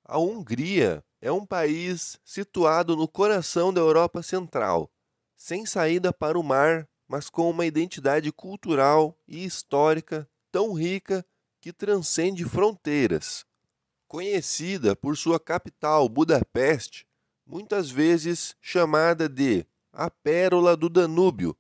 A Hungria é um país situado no coração da Europa Central, sem saída para o mar, mas com uma identidade cultural e histórica tão rica que transcende fronteiras. Conhecida por sua capital, Budapeste, muitas vezes chamada de a Pérola do Danúbio,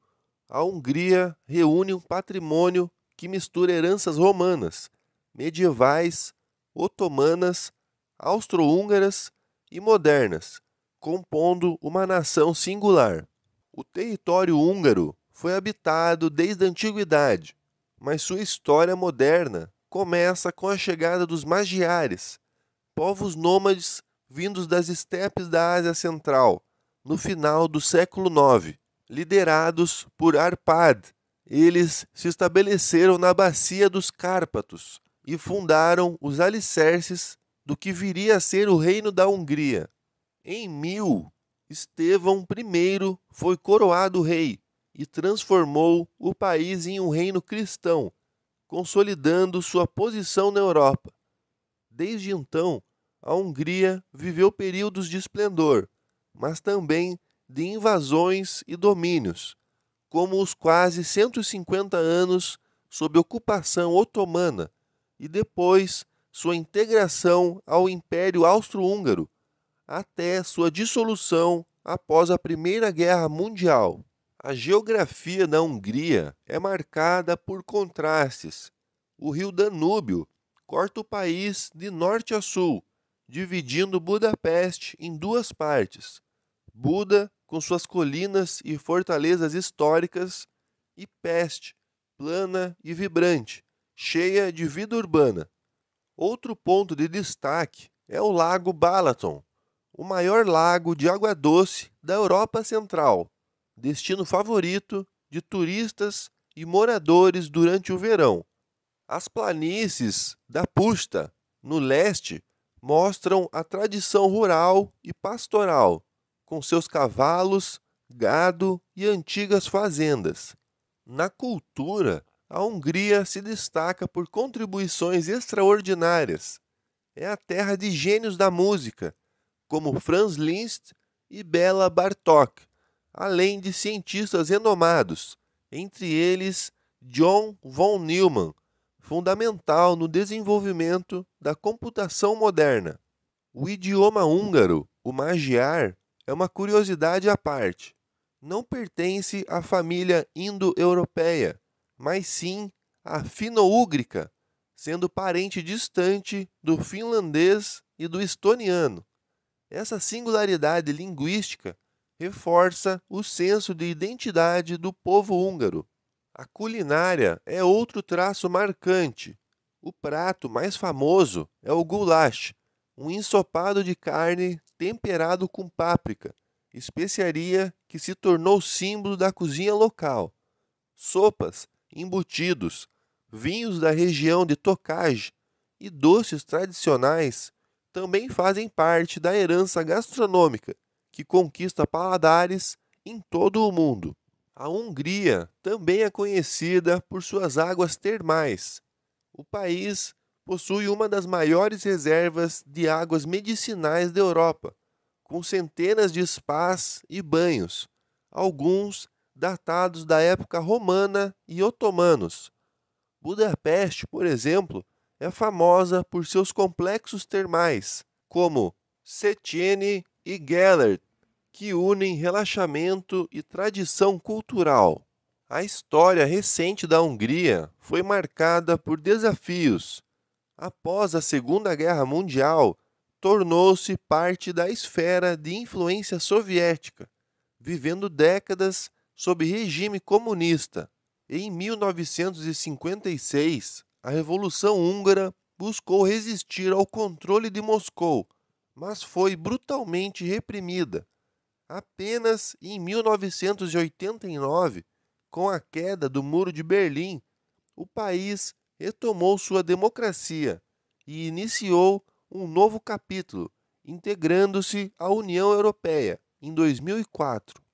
a Hungria reúne um patrimônio que mistura heranças romanas, medievais, otomanas, austro-húngaras e modernas, compondo uma nação singular. O território húngaro foi habitado desde a antiguidade, mas sua história moderna começa com a chegada dos magiares, povos nômades vindos das estepes da Ásia Central, no final do século IX. Liderados por Arpad, eles se estabeleceram na bacia dos Cárpatos e fundaram os alicerces do que viria a ser o Reino da Hungria. Em 1000, Estevão I foi coroado rei e transformou o país em um reino cristão, consolidando sua posição na Europa. Desde então, a Hungria viveu períodos de esplendor, mas também de invasões e domínios, como os quase 150 anos sob ocupação otomana e depois sua integração ao Império Austro-Húngaro, até sua dissolução após a Primeira Guerra Mundial. A geografia da Hungria é marcada por contrastes. O rio Danúbio corta o país de norte a sul, dividindo Budapeste em duas partes. Buda, com suas colinas e fortalezas históricas, e Peste, plana e vibrante, cheia de vida urbana. Outro ponto de destaque é o Lago Balaton, o maior lago de água doce da Europa Central, destino favorito de turistas e moradores durante o verão. As planícies da Puszta, no leste, mostram a tradição rural e pastoral, com seus cavalos, gado e antigas fazendas. Na cultura, a Hungria se destaca por contribuições extraordinárias. É a terra de gênios da música, como Franz Liszt e Béla Bartók, além de cientistas renomados, entre eles John von Neumann, fundamental no desenvolvimento da computação moderna. O idioma húngaro, o magiar, é uma curiosidade à parte. Não pertence à família indo-europeia, mas sim à fino-úgrica, sendo parente distante do finlandês e do estoniano. Essa singularidade linguística reforça o senso de identidade do povo húngaro. A culinária é outro traço marcante. O prato mais famoso é o goulash, um ensopado de carne temperado com páprica, especiaria que se tornou símbolo da cozinha local. Sopas, embutidos, vinhos da região de Tokaj e doces tradicionais também fazem parte da herança gastronômica que conquista paladares em todo o mundo. A Hungria também é conhecida por suas águas termais. O país possui uma das maiores reservas de águas medicinais da Europa, com centenas de spas e banhos, alguns datados da época romana e otomanos. Budapeste, por exemplo, é famosa por seus complexos termais, como Széchenyi e Gellert, que unem relaxamento e tradição cultural. A história recente da Hungria foi marcada por desafios. Após a Segunda Guerra Mundial, tornou-se parte da esfera de influência soviética, vivendo décadas sob regime comunista. Em 1956, a Revolução Húngara buscou resistir ao controle de Moscou, mas foi brutalmente reprimida. Apenas em 1989, com a queda do Muro de Berlim, o país retomou sua democracia e iniciou um novo capítulo, integrando-se à União Europeia em 2004.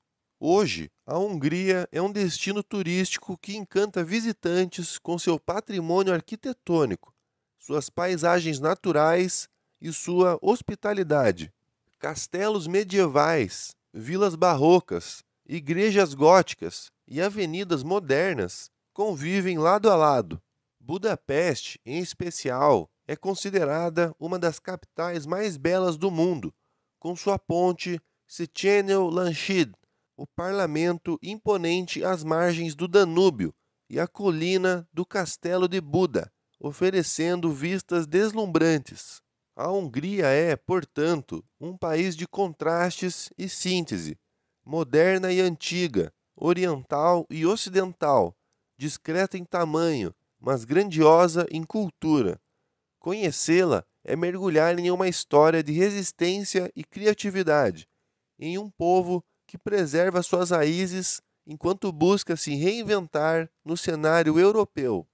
Hoje, a Hungria é um destino turístico que encanta visitantes com seu patrimônio arquitetônico, suas paisagens naturais e sua hospitalidade. Castelos medievais, vilas barrocas, igrejas góticas e avenidas modernas convivem lado a lado. Budapeste, em especial, é considerada uma das capitais mais belas do mundo, com sua ponte Széchenyi-Lánchíd, o parlamento imponente às margens do Danúbio e a colina do Castelo de Buda, oferecendo vistas deslumbrantes. A Hungria é, portanto, um país de contrastes e síntese, moderna e antiga, oriental e ocidental, discreta em tamanho, mas grandiosa em cultura. Conhecê-la é mergulhar em uma história de resistência e criatividade, em um povo que preserva suas raízes enquanto busca se reinventar no cenário europeu.